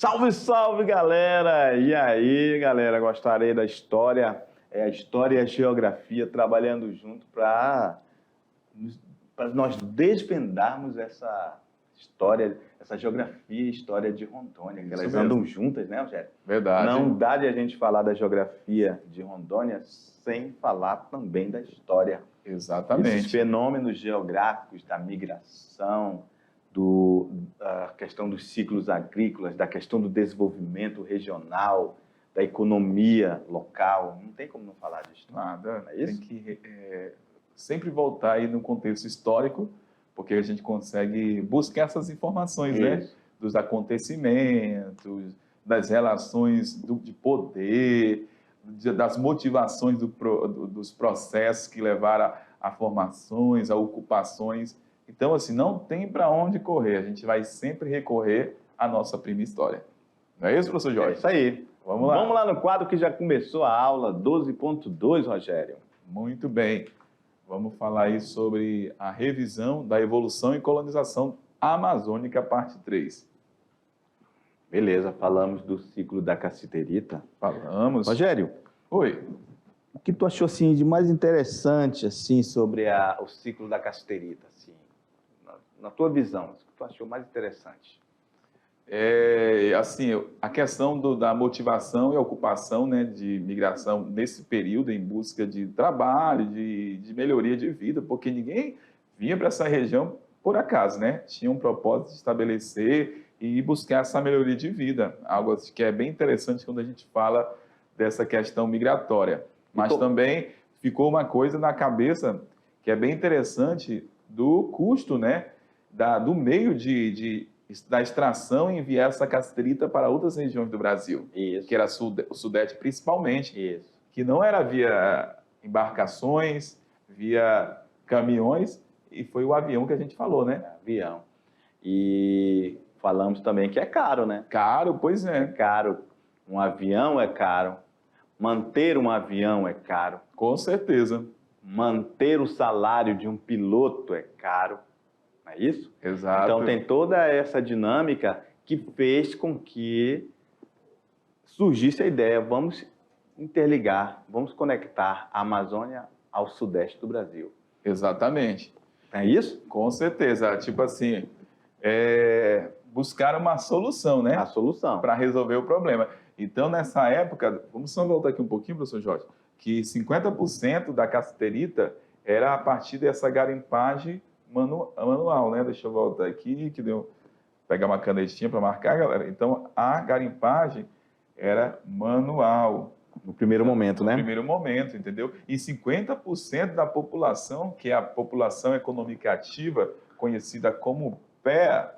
Salve, salve, galera! E aí, galera, gostaria da história, a história e a geografia trabalhando junto para nós desvendarmos essa história, essa geografia e história de Rondônia, que elas andam juntas, né, Rogério? Verdade. Não dá de a gente falar da geografia de Rondônia sem falar também da história. Exatamente. Esses fenômenos geográficos da migração, da questão dos ciclos agrícolas, da questão do desenvolvimento regional, da economia local. Não tem como não falar disso. Nada. Não é isso? Tem que sempre voltar aí no contexto histórico, porque a gente consegue buscar essas informações, né? Dos acontecimentos, das relações de poder, das motivações dos processos que levaram a formações, a ocupações. Então, assim, não tem para onde correr. A gente vai sempre recorrer à nossa prima história. Não é isso, professor Jorge? É isso aí. Vamos lá. Vamos lá no quadro que já começou a aula 12.2, Rogério. Muito bem. Vamos falar aí sobre a revisão da evolução e colonização amazônica, parte 3. Beleza, falamos do ciclo da cassiterita. Falamos. Rogério, Oi. o que tu achou assim, de mais interessante assim, sobre o ciclo da cassiterita? Assim, na tua visão, o que tu achou mais interessante? Assim, a questão da motivação e ocupação, né, de migração nesse período em busca de trabalho, de melhoria de vida, porque ninguém vinha para essa região por acaso, né? Tinha um propósito de estabelecer e buscar essa melhoria de vida, algo que é bem interessante quando a gente fala dessa questão migratória. Mas também ficou uma coisa na cabeça que é bem interessante do custo, né, do meio da extração e enviar essa cassiterita para outras regiões do Brasil, Isso. que era o Sudeste principalmente, Isso. que não era via embarcações, via caminhões, e foi o avião que a gente falou, né? Avião. E falamos também que é caro, né? Caro, pois É é. caro. Um avião é caro. Manter um avião é caro. Com certeza. Manter o salário de um piloto é caro. Não é isso? Exato. Então tem toda essa dinâmica que fez com que surgisse a ideia, vamos interligar, vamos conectar a Amazônia ao Sudeste do Brasil. Exatamente. É isso? Com certeza. Tipo assim, buscar uma solução, né? A solução. Para resolver o problema. Então, nessa época, vamos só voltar aqui um pouquinho, professor Jorge, que 50% da cassiterita era a partir dessa garimpagem manual, né? Deixa eu voltar aqui, pegar uma canetinha para marcar, galera. Então, a garimpagem era manual. No primeiro momento, né? No primeiro momento, entendeu? E 50% da população, que é a população econômica ativa, conhecida como PEA,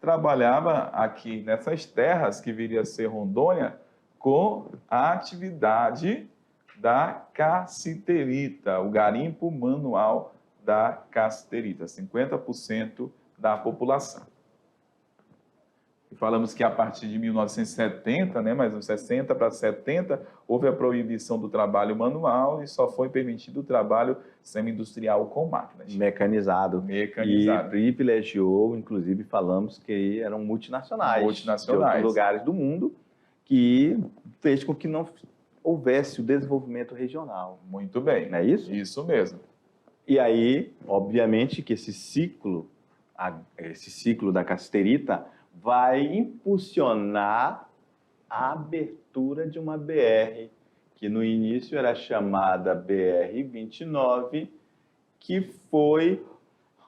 trabalhava aqui nessas terras que viria a ser Rondônia com a atividade da cassiterita, o garimpo manual da cassiterita, 50% da população. E falamos que a partir de 1970, né, mais uns 60 para 70, houve a proibição do trabalho manual e só foi permitido o trabalho semi-industrial com máquinas. Mecanizado. Mecanizado. E privilegiou, inclusive falamos que eram multinacionais. De outros lugares do mundo, que fez com que não houvesse o desenvolvimento regional. Muito bem. Não é isso? Isso mesmo. E aí, obviamente, que esse ciclo da cassiterita vai impulsionar a abertura de uma BR, que no início era chamada BR-29, que foi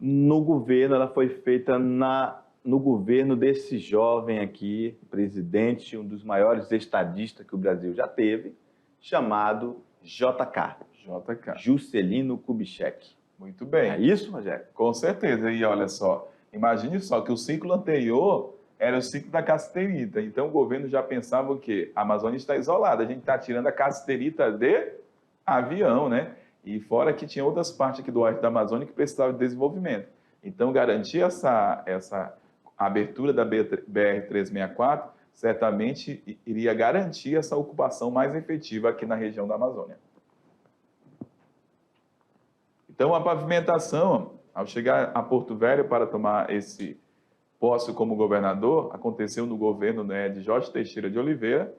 no governo, ela foi feita no governo desse jovem aqui, presidente, um dos maiores estadistas que o Brasil já teve, chamado JK. Juscelino Kubitschek. Muito bem. É isso, Rogério? Com certeza. E olha só, imagine só que o ciclo anterior era o ciclo da cassiterita. Então o governo já pensava o quê? A Amazônia está isolada, a gente está tirando a cassiterita de avião, né? E fora que tinha outras partes aqui do oeste da Amazônia que precisavam de desenvolvimento. Então garantir essa abertura da BR-364 certamente iria garantir essa ocupação mais efetiva aqui na região da Amazônia. Então a pavimentação, ao chegar a Porto Velho para tomar esse posse como governador aconteceu no governo, né, de Jorge Teixeira de Oliveira,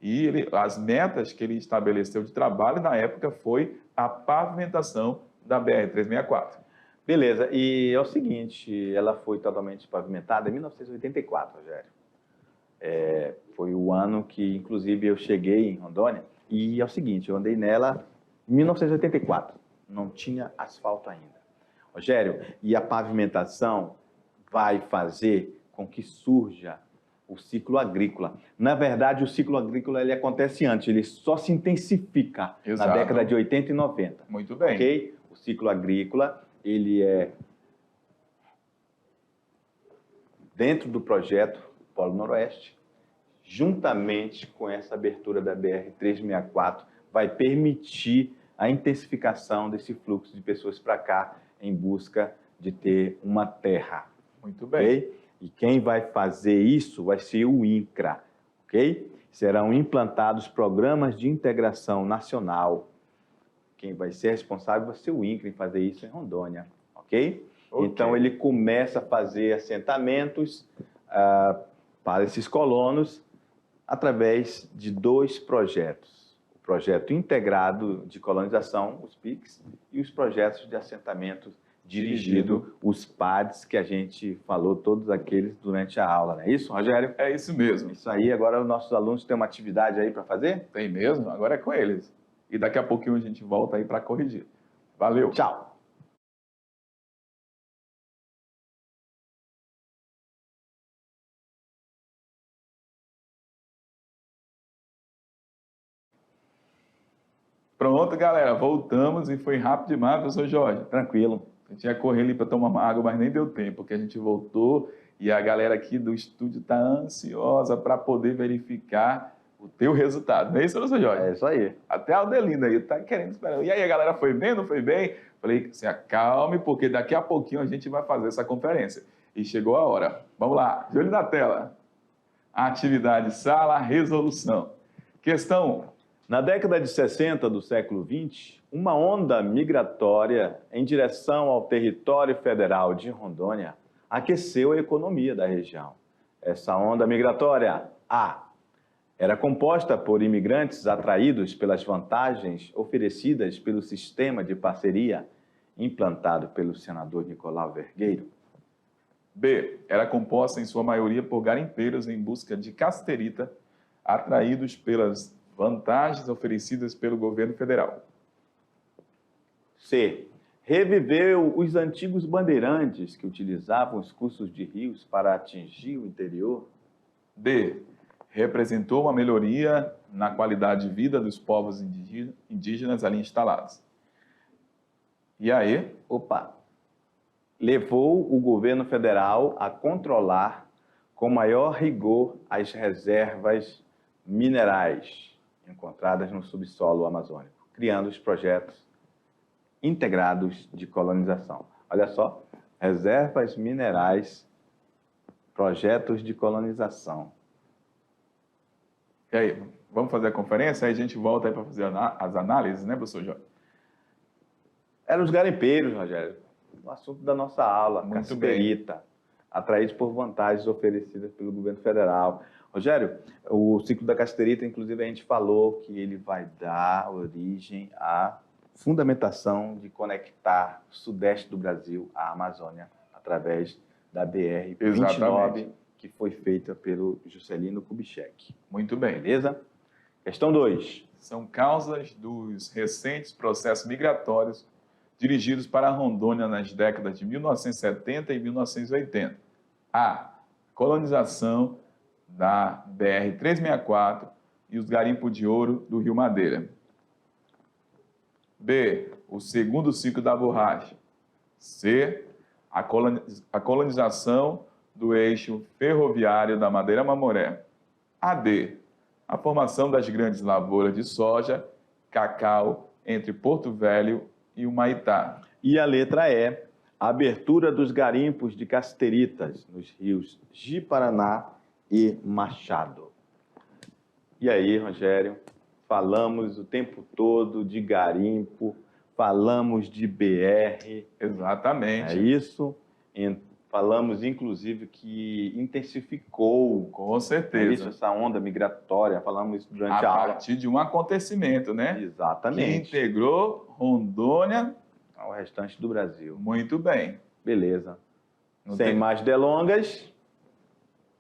e as metas que ele estabeleceu de trabalho na época foi a pavimentação da BR-364. Beleza, e é o seguinte, ela foi totalmente pavimentada em 1984, Rogério. Foi o ano que, inclusive, eu cheguei em Rondônia, e é o seguinte, eu andei nela em 1984, não tinha asfalto ainda. Rogério, e a pavimentação vai fazer com que surja o ciclo agrícola. Na verdade, o ciclo agrícola ele acontece antes, ele só se intensifica Exato. na década de 80 e 90. Muito bem. Ok? O ciclo agrícola, ele é dentro do projeto Polo Noroeste, juntamente com essa abertura da BR-364, vai permitir a intensificação desse fluxo de pessoas para cá em busca de ter uma terra. Muito bem. Okay? E quem vai fazer isso vai ser o INCRA, ok? Serão implantados programas de integração nacional. Quem vai ser responsável vai ser o INCRA em fazer isso em Rondônia, ok? Então ele começa a fazer assentamentos para esses colonos através de 2 projetos. O projeto integrado de colonização, os PICs, e os projetos de assentamento dirigido, os PADs, que a gente falou, todos aqueles durante a aula, não é isso, Rogério? É isso mesmo. Isso aí, agora os nossos alunos têm uma atividade aí para fazer? Tem mesmo, agora é com eles. E daqui a pouquinho a gente volta aí para corrigir. Valeu. Tchau. Pronto, galera, voltamos e foi rápido demais, professor Jorge. Tranquilo. A gente ia correr ali para tomar uma água, mas nem deu tempo, porque a gente voltou e a galera aqui do estúdio está ansiosa para poder verificar o teu resultado. Não é isso, professor Jorge? É isso aí. Até a Adelina aí está querendo esperar. E aí, a galera foi bem, não foi bem? Falei, se acalme, porque daqui a pouquinho a gente vai fazer essa conferência. E chegou a hora. Vamos lá, de olho na tela. Atividade sala, resolução. Questão. Na década de 60 do século XX, uma onda migratória em direção ao território federal de Rondônia aqueceu a economia da região. Essa onda migratória, A, era composta por imigrantes atraídos pelas vantagens oferecidas pelo sistema de parceria implantado pelo senador Nicolau Vergueiro. B, era composta em sua maioria por garimpeiros em busca de casterita, atraídos pelas vantagens oferecidas pelo governo federal. C, reviveu os antigos bandeirantes que utilizavam os cursos de rios para atingir o interior. D, representou uma melhoria na qualidade de vida dos povos indígenas ali instalados. E aí? Levou o governo federal a controlar com maior rigor as reservas minerais encontradas no subsolo amazônico, criando os projetos integrados de colonização. Olha só, reservas minerais, projetos de colonização. E aí, vamos fazer a conferência? Aí a gente volta aí para fazer as análises, né, professor Jorge? Eram os garimpeiros, Rogério, o assunto da nossa aula, Muito casterita, atraídos por vantagens oferecidas pelo governo federal. Rogério, o ciclo da casterita, inclusive, a gente falou que ele vai dar origem à fundamentação de conectar o sudeste do Brasil à Amazônia através da BR-29, que foi feita pelo Juscelino Kubitschek. Muito bem. Beleza? Questão 2. São causas dos recentes processos migratórios dirigidos para Rondônia nas décadas de 1970 e 1980. A. Colonização da BR-364 e os garimpos de ouro do Rio Madeira. B. O segundo ciclo da borracha. C. A colonização do eixo ferroviário da Madeira-Mamoré. A. D. A formação das grandes lavouras de soja, cacau, entre Porto Velho e Humaitá. E a letra E. A abertura dos garimpos de casteritas nos rios Ji-Paraná e Machado. E aí, Rogério, falamos o tempo todo de garimpo, falamos de BR. Exatamente. É isso. Falamos, inclusive, que intensificou Com certeza. essa onda migratória. Falamos isso durante a A aula. partir de um acontecimento, né? Que Exatamente. integrou Rondônia Ao restante do Brasil. muito bem. Beleza. Não Sem tem- mais delongas,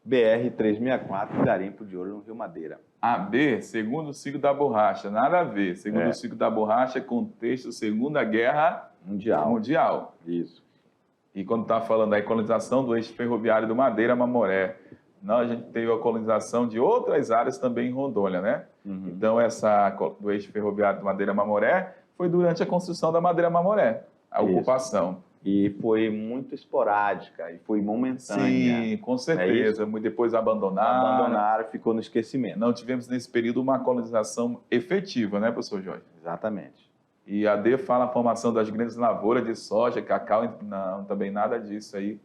BR-364, Garimpo de Ouro no Rio Madeira. AB, segundo ciclo da borracha, nada a ver. Segundo ciclo da borracha, contexto Segunda Guerra Mundial. Isso. E quando está falando da colonização do eixo ferroviário do Madeira Mamoré, não, a gente teve a colonização de outras áreas também em Rondônia, né? Uhum. Então, essa do eixo ferroviário do Madeira Mamoré foi durante a construção da Madeira Mamoré, a Isso. ocupação. E foi muito esporádica e foi momentânea. Sim, com certeza. Depois Abandonaram, ficou no esquecimento. Não tivemos nesse período uma colonização efetiva, né, professor Jorge? Exatamente. E a D fala a formação das grandes lavouras de soja, cacau, não, também nada disso aí.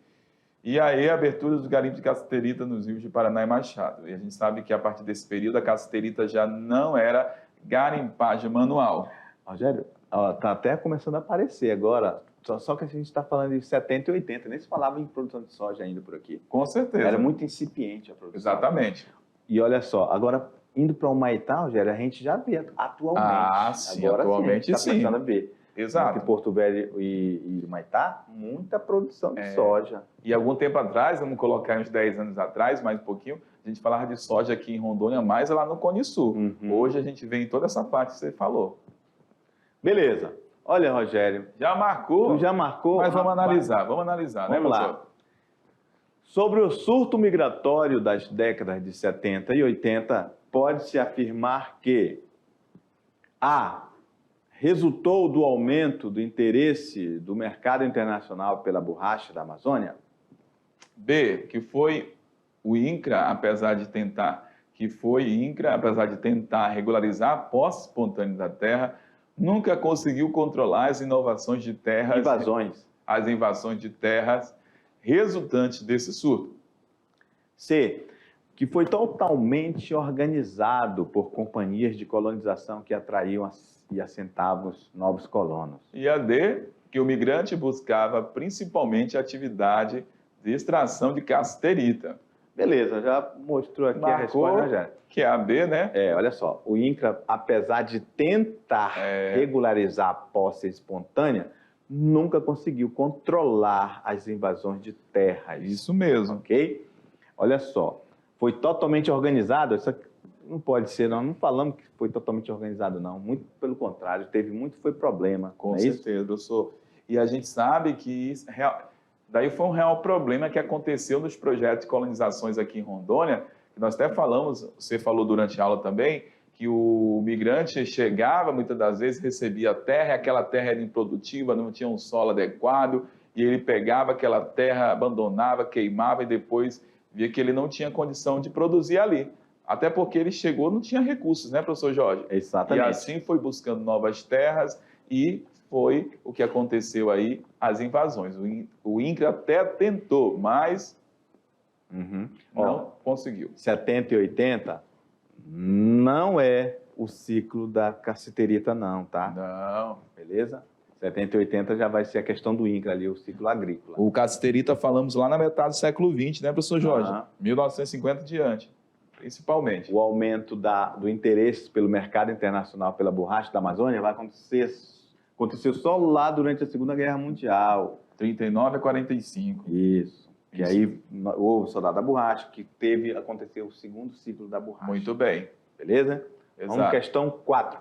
E aí, a abertura dos garimpos de cassiterita nos rios de Paraná e Machado. E a gente sabe que a partir desse período a cassiterita já não era garimpagem manual. Rogério, está até começando a aparecer agora, só que a gente está falando de 70 e 80, nem se falava em produção de soja ainda por aqui. Com certeza. Era muito incipiente a produção. Exatamente. E olha só, agora indo para o Humaitá, Rogério, a gente já vê atualmente. Ah, sim, agora atualmente sim. A gente está sim. começando a ver. Exato. Entre Porto Velho e Humaitá, muita produção de soja. E algum tempo atrás, vamos colocar uns 10 anos atrás, mais um pouquinho, a gente falava de soja aqui em Rondônia, mais lá no Cone Sul. Uhum. Hoje a gente vê em toda essa parte que você falou. Beleza. Olha, Rogério, Já marcou? tu já marcou? Mas vamos Rapaz, analisar, né, Vamos lá. professor? Sobre o surto migratório das décadas de 70 e 80, pode-se afirmar que A. Resultou do aumento do interesse do mercado internacional pela borracha da Amazônia? B, que foi o INCRA, apesar de tentar regularizar a posse espontânea da terra, nunca conseguiu controlar as inovações de terras, as invasões de terras resultantes desse surto. C. Que foi totalmente organizado por companhias de colonização que atraíam e assentavam os novos colonos. E a D, que o migrante buscava principalmente atividade de extração de cassiterita. Beleza, já mostrou aqui a resposta, né, Rogério? Que é a B, né? Olha só, o INCRA, apesar de tentar regularizar a posse espontânea, nunca conseguiu controlar as invasões de terras. Isso mesmo. Ok? Olha só, foi totalmente organizado, isso aqui não pode ser, não falamos que foi totalmente organizado, não. Muito pelo contrário, teve muito foi problema. Com certeza, professor. E a gente sabe que isso, daí foi um real problema que aconteceu nos projetos de colonizações aqui em Rondônia, que nós até falamos, você falou durante a aula também, que o migrante chegava, muitas das vezes recebia terra, e aquela terra era improdutiva, não tinha um solo adequado, e ele pegava aquela terra, abandonava, queimava e depois via que ele não tinha condição de produzir ali. Até porque ele chegou, não tinha recursos, né, professor Jorge? Exatamente. E assim foi buscando novas terras e foi o que aconteceu aí, as invasões. O INCRA até tentou, mas não conseguiu. 70 e 80 não é o ciclo da cassiterita, não, tá? Não. Beleza? 70 e 80 já vai ser a questão do INCRA ali, o ciclo agrícola. O cassiterita falamos lá na metade do século XX, né, professor Jorge? 1950 diante, principalmente. O aumento do interesse pelo mercado internacional pela borracha da Amazônia vai aconteceu só lá durante a Segunda Guerra Mundial. 39 a 45. Isso. Que aí houve o Soldado da Borracha, que aconteceu o segundo ciclo da borracha. Muito bem. Beleza? Exato. Vamos à questão 4.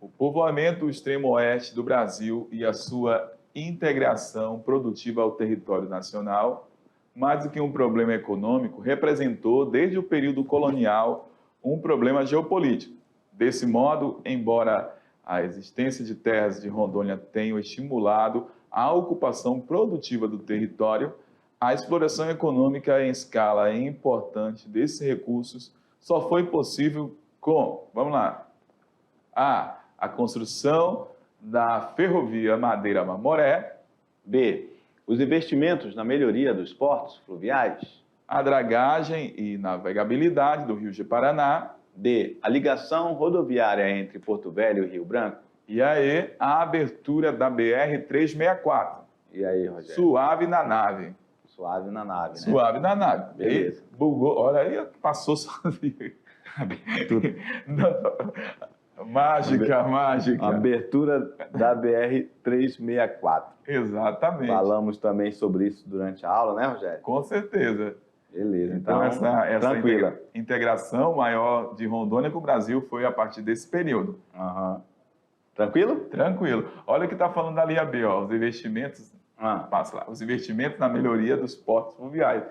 O povoamento do extremo oeste do Brasil e a sua integração produtiva ao território nacional, mais do que um problema econômico, representou, desde o período colonial, um problema geopolítico. Desse modo, embora a existência de terras de Rondônia tenha estimulado a ocupação produtiva do território, a exploração econômica em escala importante desses recursos só foi possível com, vamos lá, a construção da ferrovia Madeira-Mamoré. B. Os investimentos na melhoria dos portos fluviais. A dragagem e navegabilidade do Rio de Paraná. D. A ligação rodoviária entre Porto Velho e Rio Branco. E aí, a abertura da BR-364. E aí, Rogério? Suave na nave. suave na nave, né? Suave na nave. Beleza. E bugou, olha aí, passou sozinho. Mágica, mágica. Abertura da BR-364. Exatamente. Falamos também sobre isso durante a aula, né, Rogério? Com certeza. Beleza, Então, essa tranquila. integração maior de Rondônia com o Brasil foi a partir desse período. Uhum. Tranquilo? Tranquilo. Olha o que está falando ali a B, ó, os investimentos, passa lá, os investimentos na melhoria dos portos fluviais.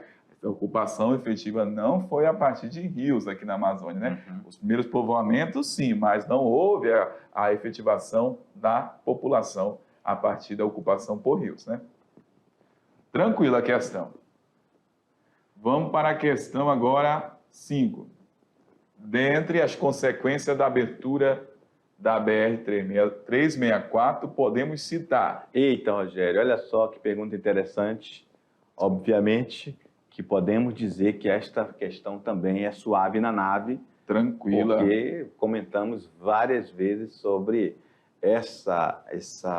A ocupação efetiva não foi a partir de rios aqui na Amazônia, né? Uhum. Os primeiros povoamentos, sim, mas não houve a efetivação da população a partir da ocupação por rios, né? Tranquila a questão. Vamos para a questão agora 5. Dentre as consequências da abertura da BR-364, podemos citar... Eita, Rogério, olha só que pergunta interessante. Obviamente que podemos dizer que esta questão também é suave na nave. Tranquila. Porque comentamos várias vezes sobre essa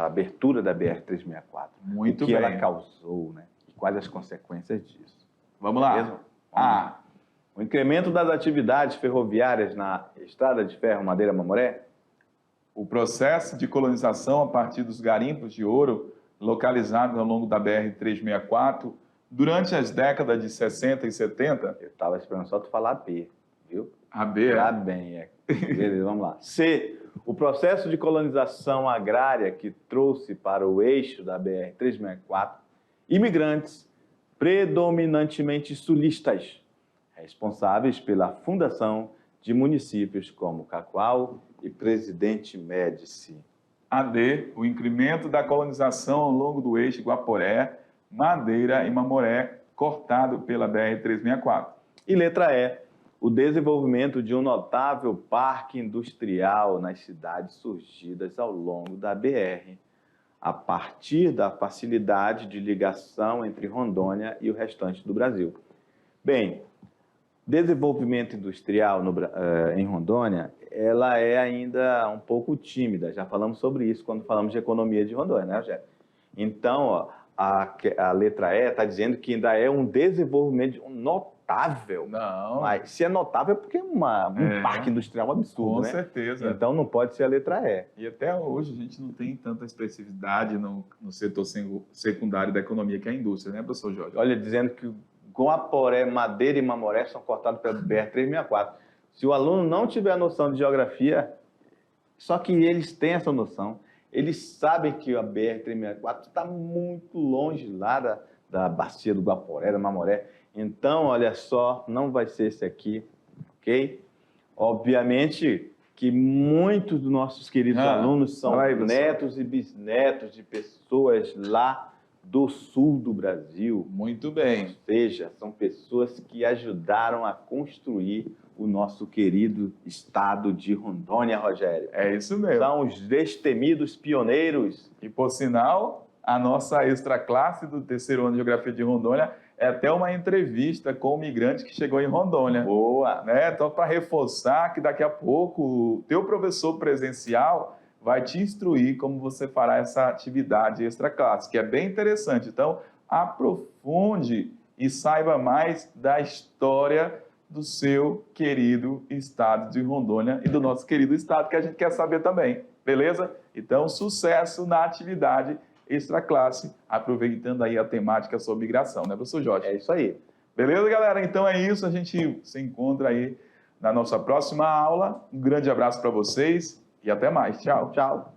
abertura da BR-364. Muito o que bem. ela causou, né? E quais as consequências disso. Vamos lá. Beleza? A. O incremento das atividades ferroviárias na Estrada de Ferro Madeira-Mamoré. O processo de colonização a partir dos garimpos de ouro localizados ao longo da BR-364 durante as décadas de 60 e 70. Eu estava esperando só tu falar B, viu? A B, Tá bem, é. Beleza, vamos lá. C. O processo de colonização agrária que trouxe para o eixo da BR-364 imigrantes predominantemente sulistas, responsáveis pela fundação de municípios como Cacoal e Presidente Médici. A D. O incremento da colonização ao longo do eixo Guaporé, Madeira e Mamoré, cortado pela BR-364. E letra E. O desenvolvimento de um notável parque industrial nas cidades surgidas ao longo da BR, a partir da facilidade de ligação entre Rondônia e o restante do Brasil. Bem, desenvolvimento industrial em Rondônia, ela é ainda um pouco tímida. Já falamos sobre isso quando falamos de economia de Rondônia, né, Rogério? Então, ó, a letra E está dizendo que ainda é um desenvolvimento notável. Não. Mas se é notável é porque é um parque industrial absurdo, Com né? certeza. Então não pode ser a letra E. E até hoje a gente não tem tanta expressividade no setor secundário da economia que é a indústria, né, professor Jorge? Olha, dizendo que Guaporé, Madeira e Mamoré são cortados pela BR-364. Se o aluno não tiver a noção de geografia, só que eles têm essa noção, eles sabem que a BR-364 está muito longe lá da bacia do Guaporé, da Mamoré. Então, olha só, não vai ser esse aqui, ok? Obviamente que muitos dos nossos queridos alunos são netos e bisnetos de pessoas lá do sul do Brasil. Muito bem. Ou seja, são pessoas que ajudaram a construir o nosso querido estado de Rondônia, Rogério. É isso mesmo. São os destemidos pioneiros. E, por sinal, a nossa extra classe do terceiro ano de Geografia de Rondônia é até uma entrevista com o migrante que chegou em Rondônia. Boa! Né? Então, para reforçar que daqui a pouco o teu professor presencial vai te instruir como você fará essa atividade extra classe, que é bem interessante. Então, aprofunde e saiba mais da história do seu querido estado de Rondônia e do nosso querido estado, que a gente quer saber também, beleza? Então, sucesso na atividade extra classe, aproveitando aí a temática sobre migração, né, professor Jorge? É isso aí. Beleza, galera? Então é isso, a gente se encontra aí na nossa próxima aula. Um grande abraço para vocês e até mais. Tchau. Tchau.